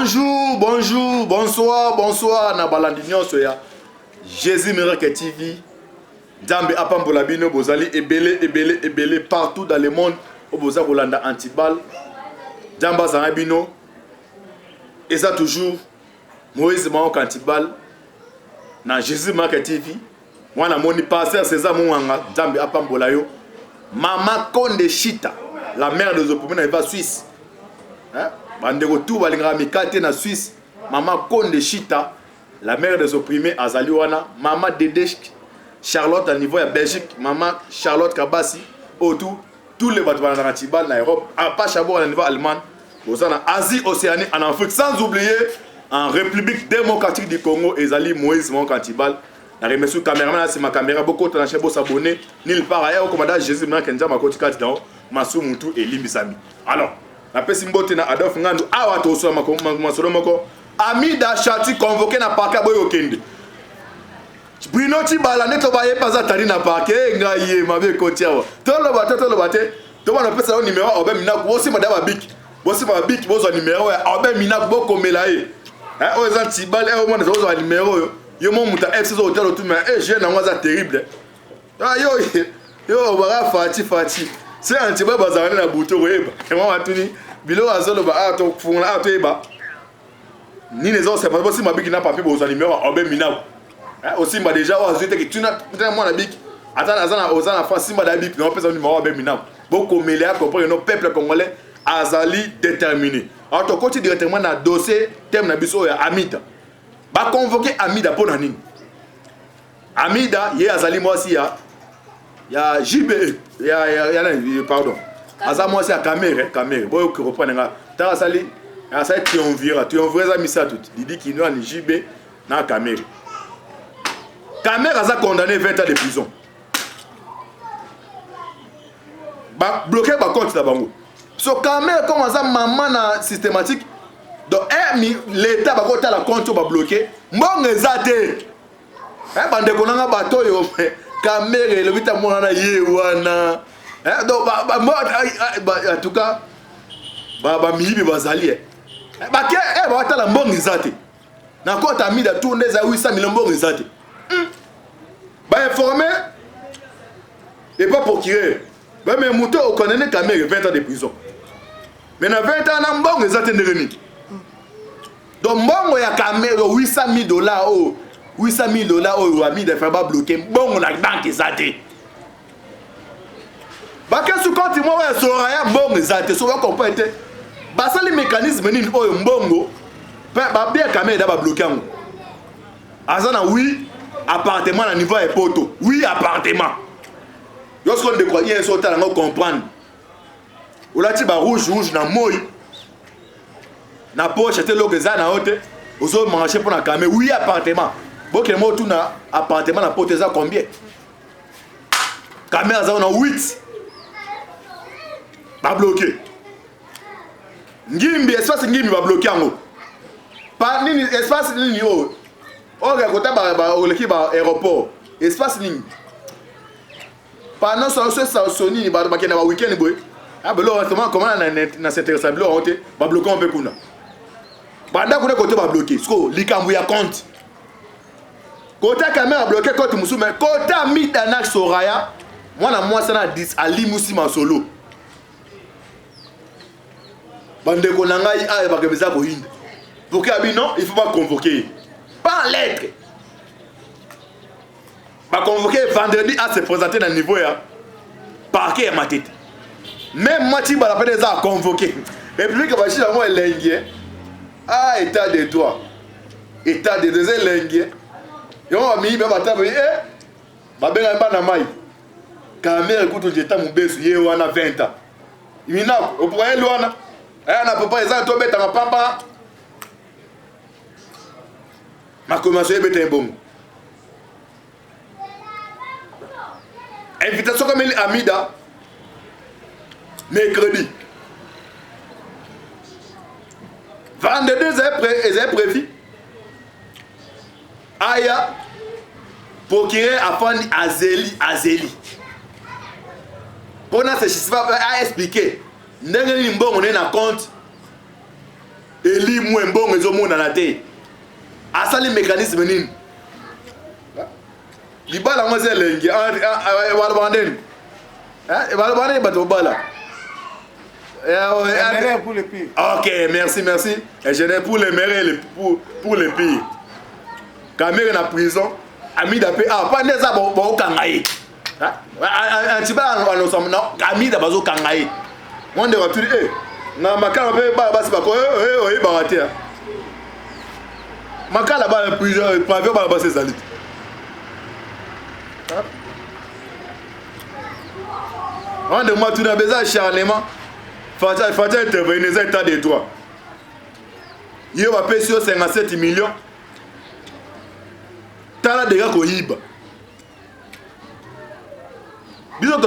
Bonjour, bonjour, bonsoir, bonsoir. Na balandi nyonso ya Jésus Miracle TV. Dambe apambola bino bozali ebele partout dans le monde. Oboza kolanda antibal. Damba zanga bino. Et ça toujours Moïse Mao Antibal na Jésus Miracle TV. Wana moni pasteur César Mouanga Dambe apambola yo. Mama Konde Chita, la mère de Zopomena va Suisse. Hein? Bandeko tout balinga mikate na Suisse. Maman Konde Chita, la mère des opprimés azali wana. Maman Dédé Charlotte à niveau ya Belgique. Maman Charlotte Kabasi. Autour tous les bateaux dans Antibal na Europe. Pas Chabot à niveau allemand. En Asie, Océanie, en Afrique. Sans oublier en République démocratique du Congo. Ezali Moïse Mao Antibal. Na remercie caméraman, c'est ma caméra. Beaucoup de gens s'abonner. Nil par ailleurs au commandant Jésus Miracle Kenza Makoti Kadidao. Massou Moutou et Limbisami. Alors. La pesimbote na Adolphe Ngandu awa to so masolo moko Amida Chati convoqué na parka boyo kende Bruno Tibala neto baye paza tali na parke ngaye mabe kotiawa tolo bate to bana pesa o numéro obe minaku bosi madaba biki bozo numéro ya obe minaku boko melaye o ezan Tibala o mona zo numéro yo mo muta FC zo hotel tout mais je na ngwaza terrible yo bara fati c'est un petit peu bazaré na bouton weba et moi matuni bilo azolo ba ato fungla ato eba ni les autres c'est pas possible mabiki na papier bozo numéro obe minaku aussi m'a déjà azute que tu na moi na biki atana azana ozana fa simba da biki no pesa numéro obe minaku boko melea comprendre no peuple congolais azali déterminé alors to côté directement na dossier thème na biso ya Amida ba convoquer Amida pour nani Amida ye azali moi aussi ya JB pardon aza moi c'est à caméra boyo que reprendre nga ta sali ça triomvirat za misa tout didi ki no ni JB na caméra aza condamné 20 ans de prison ba bloqué ba compte na bango so caméra comme ça maman na systématique donc l'état ba kota la compte ba bloqué mbongo ezate bande konanga bato yo caméra le vita mona yewana donc en tout cas ba mibi bazali ba ke ba tala mbongo ezate na compte Amida tout ndeza 800 millions mbongo ezate ba informé et pas procureur ba mais muto o connaît caméra 20 ans de prison mais na 20 ans na mbongo ezate ndeni donc mbongo ya caméra $800,000 $800,000 Amida fait pas bloquer mbongo na banque ezate ba ke su compte moi ya soraya mbongo ezate so ba comprendre ba sali mécanisme nini oyo mbongo ba bien caméra ba bloquer ngo azana oui appartement na niveau ya poto oui appartement lorsqu'on de croit hier so tala ngo comprendre olati ba rouge na moi na poche te loke za na hote ozo marcher pour na caméra oui appartement boke mo tout na appartement na poto za combien caméra za na 8 ba bloqué ngimbi espace ngimbi ba bloqué ngo pa nini espace nini o ga kota ba oleki ba aéroport espace nini pa non so soni ba kena ba weekend boy belo comment na s'intéresse belo honte ba bloqué un peu kuna banda kuna côté ba bloqué sko likambu ya compte côté caméra bloqué côté musume côté Amida na soraya moi ça na 10 ali musima solo bande ko nangai a ba kebeza ko hinda pour que non il faut pas convoquer par lettre ba convoquer vendredi à se présenter dans niveau ya parquet ya matete même moi ti ba la peine ça convoquer république ba chi moi lengue état de droit état de deux lengue yo mi ba batabe ba benga ba na mai caméra kuto jeta mubesu ye wana 20 ans imina au point loana na papa eza to beta ma papa ma commencé à beta bon invitation comme Amida mercredi vendredi est prévu aya procureur afani azeli pour na se a expliquer ndenge ni mbongo na compte eli moi mbongo ezomona na te asali mécanisme nini libala ngo zelengi balabandeni balabandeni bato bala pour le pire. ok merci et je n'ai pour les meilleurs et pour les pires Kamere na prison Amida pe pas neza ba kangaye antiba anosam na Amida bazo kangaye monde va tu na makala pe ba basi ba ko ba te makala ba prison private ba basi zali on de moi tu n'as besoin acharnement faut intervenir dans l'état de droit il va payer sur 57 millions tala déjà koyiba biso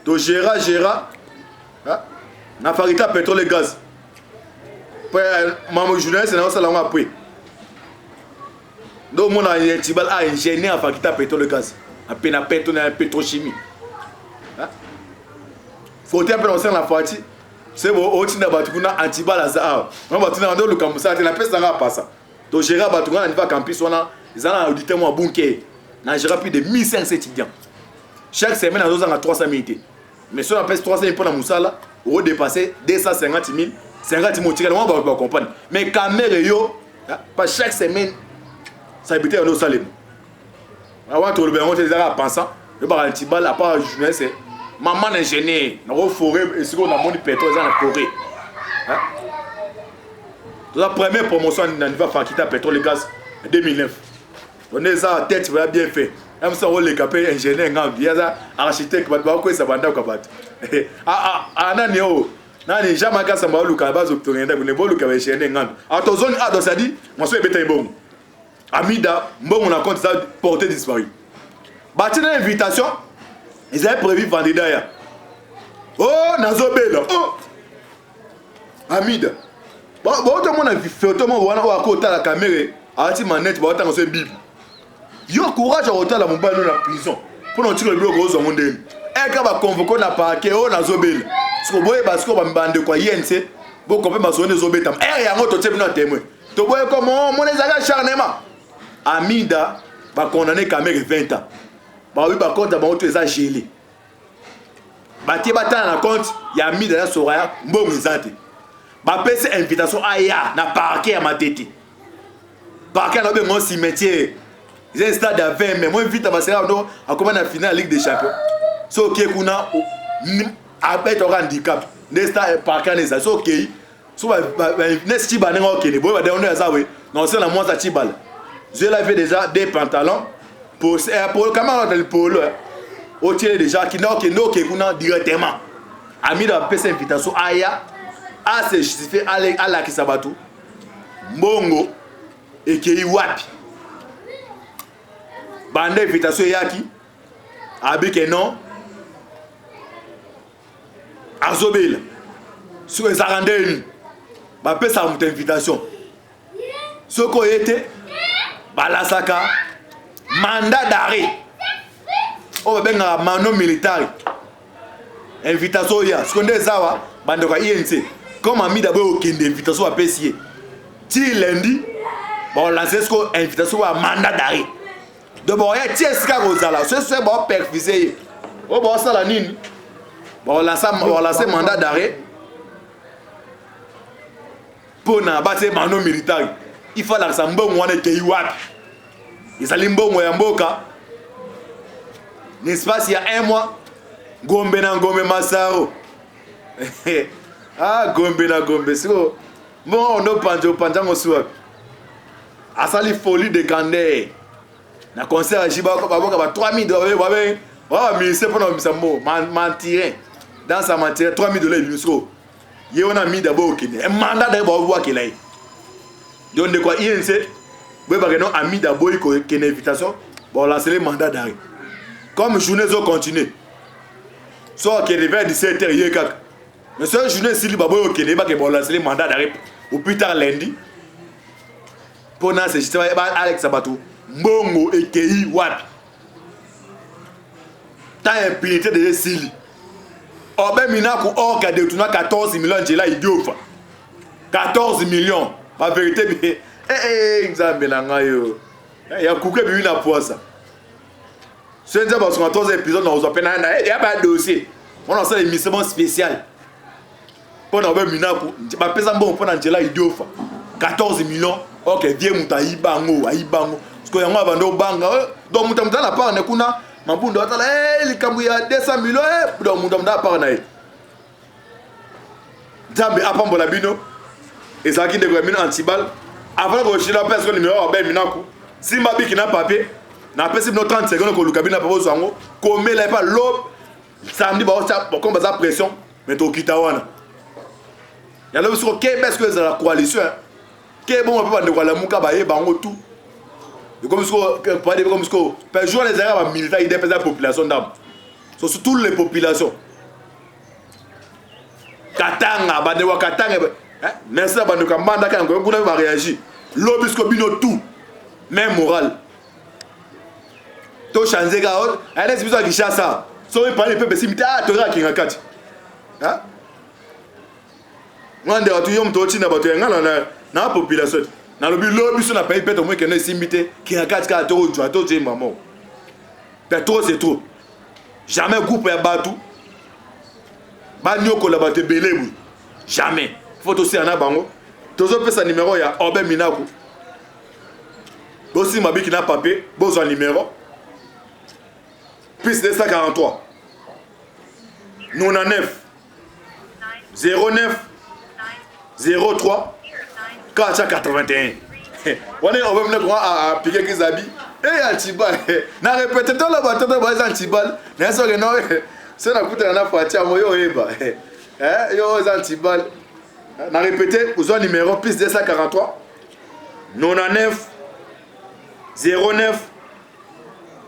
to Gérard na farita pétrole et gaz maman journaliste na sala ngo après donc mon tibal a ingénieur en farita pétrole et gaz a peine pétrochimie faut te prononcer la fati c'est bon otinda batukuna antibal za on batukuna ndo lukamusa te la pesa nga passa to Gérard batukuna va campus wana ils ont audité moi bunker na Gérard plus de 1500 étudiants chaque semaine on a 300 000 mais si on appelle 300 000 pour la musala on dépasser 250 000 50 000 tika on va comprendre mais caméra yo pas chaque semaine ça habite au salem avant tout le bien on te déjà pensant le bar antibal à part journaliste c'est maman ingénieur na forêt et ce qu'on a mon pétrole dans la forêt la première promotion dans niveau Fakita pétrole et gaz 2009 on est ça tête va bien fait même ça on les capé ingénieur ngambi ya architecte ba ko ça banda ko bat nani o nani jamaka samba luka bazo tongenda ne bo luka ba ingénieur ngambi to zone a do ça dit moi so ebeta mbongo Amida mbongo na compte ça porté disparu batina invitation ils avaient prévu vendredi ya oh nazobela oh Amida bon tout le monde a vu photo moi wana wa ko ta la caméra ati manette ba otanga so bible yo courage à hotel la mobile na prison pour non tirer le bloc aux monde et quand va convoquer na parquet oh nazobela parce que boye parce que ba mbande kwa yense bo ko pe bazone zobeta yango to tsebi na témoin to boye comme mon ezaka charnement Amida ba condamné caméra 20 ans ba oui ba compte ba auto eza gelé ba tie batana na compte ya Amida na Soraya mbongo ezate ba pese invitation aya na parquet ya Matete parquet na be mon cimetière ils ont un stade à 20 mais moi vite à Barcelone à comment la finale Ligue des Champions so ok kuna avec un handicap ne stade parquet les so ok so ne stiba ne ok ne boy ba on est ça oui non c'est la moi ça tibal je l'avais déjà des pantalons pour comment le polo au tirer déjà qui n'a ok kuna directement ami da pesa invitation aya a se justifier à la Kisabatu mbongo et qui wapi bande invitation yaki abike non azobela sur les arandeni ba pesa mu invitation soko été balasaka mandat d'arrêt o benga mano militaire invitation ya seconde zawa bande kwa INC comme Amida boyo kende invitation a pesier ti lundi bon lancer ce invitation à mandat d'arrêt de bon ya tieska kozala c'est bon perfiser o bon ça la nini bon lancer mandat d'arrêt pour na battre mano militaire il faut la mbongo wana ke wapi izali mbongo ya mboka n'est-ce pas il y a un mois Gombe na Gombe Masaro Gombe na Gombe siko bon on no panjango suwa asali folie de Kandé na concert à Jiba baboka ba 3000 $, wa ministre pour na misambo mentir dans sa mentir 3000 $, biso ye on a mis d'abord kine un mandat de ba wa kelai donc de quoi INC boy ba non ami d'abord ko une invitation bon lancer le mandat d'arrêt comme journée zo continuer soit que vers 17h hier kak mais ce journée si ba boy kene ba ke bon lancer le mandat d'arrêt au plus tard lundi pour na se justement Alex Sabato mbongo ekei wapi ta impunité de Sili obe minaku oka de tuna 14 millions de la idiofa 14 millions. La vérité, Nzambe na ngai yo. Ya kuke bi na poisa. C'est déjà parce qu'on a 3 épisodes dans aux appels il y a pas de dossier. On a ça émission spéciale. Pour na minaku, ba pesa bon pour na njela idiofa. 14 millions. OK, vieux muta ibango, aibango. Parce que yango abando banga. Donc muta na part na kuna, mabundo atala likambu ya 200 millions donc muta na part na. Nzambe apambola bino. Ezaki de mine antibal. Avant que je la personne numéro ben minaku. Si ma biki na papier, na pesi no 30 secondes ko lukabina papa zango, ko mele pas l'eau. Samedi ba comme baza pression, mais to kitawana. Ya lo sur Québec que la coalition. Québec bon pas de quoi la muka ba e bango tout. Et comme ça pas comme ça, per jour les arabes militaires ils dépensent la population d'âme. So surtout les populations. Katanga ba de wa Katanga mais ça va nous commander quand on va réagir. L'obisco bino tout. Même moral. To changer gaol, allez besoin de ça. So il parle peu pessimité tu ra ki ngakati. Hein? Ngande watu yom to china bato ngala na population. Na l'obisco na pays peut au moins que na simité ki ngakati ka to jo to je maman. Trop c'est trop. Jamais groupe ya batu. Ba nyoko la bato belé. Jamais. Faut aussi en abango. Tozo pesa numéro ya Obe Minaku. Aussi ma biki na papier, besoin numéro. Plus 243. 99 09 03 481. On est Obe Minaku à piquer qui zabi. Antibal. Na répété tout le bateau de Antibal. Na so que non. C'est na kuta na fatia moyo eba. Yo Antibal. On a répété, vous avez numéro plus 243 99 09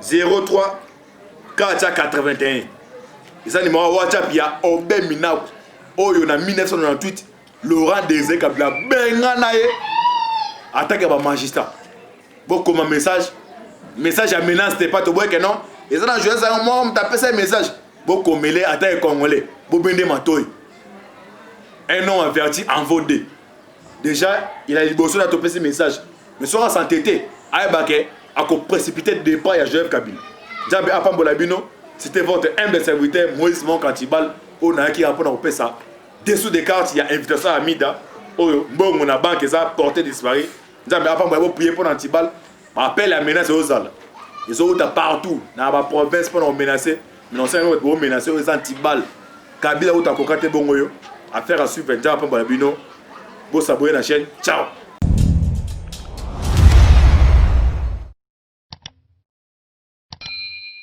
03 481. Et ça numéro WhatsApp il y a Obe Minaku. Oyo na 1998 Laurent Désiré Kabila benga nae attaque ba magistrat. Bon comme message à menace c'était pas to boy que non. Et ça na jouer ça moi on taper ça message. Bon comme mêlé attaque congolais. Bo bende matoy. Un nom averti en vaudé. Déjà, il a libéré à topé ce message. Mais sera s'entêter. Aïbake a précipité de départ à Joseph Kabila. Djambe Apambolabino, c'était votre humble serviteur Moïse Monkantibal. On a qui répond au PSA. Dessous des cartes, il y a invitation à Mida. Oh, bon, mon banque ça porté disparu. Djambe Apambolabino prier pour Antibal. Appelle la menace aux Al. Ils ont partout. Dans la province pour nous menacer. Mais non, c'est un autre menacer aux Antibal. Kabila ou ta kokate bongoyo. Affaire à suivre, Djambe Apambolabino. Vous abonnez à la chaîne. Ciao.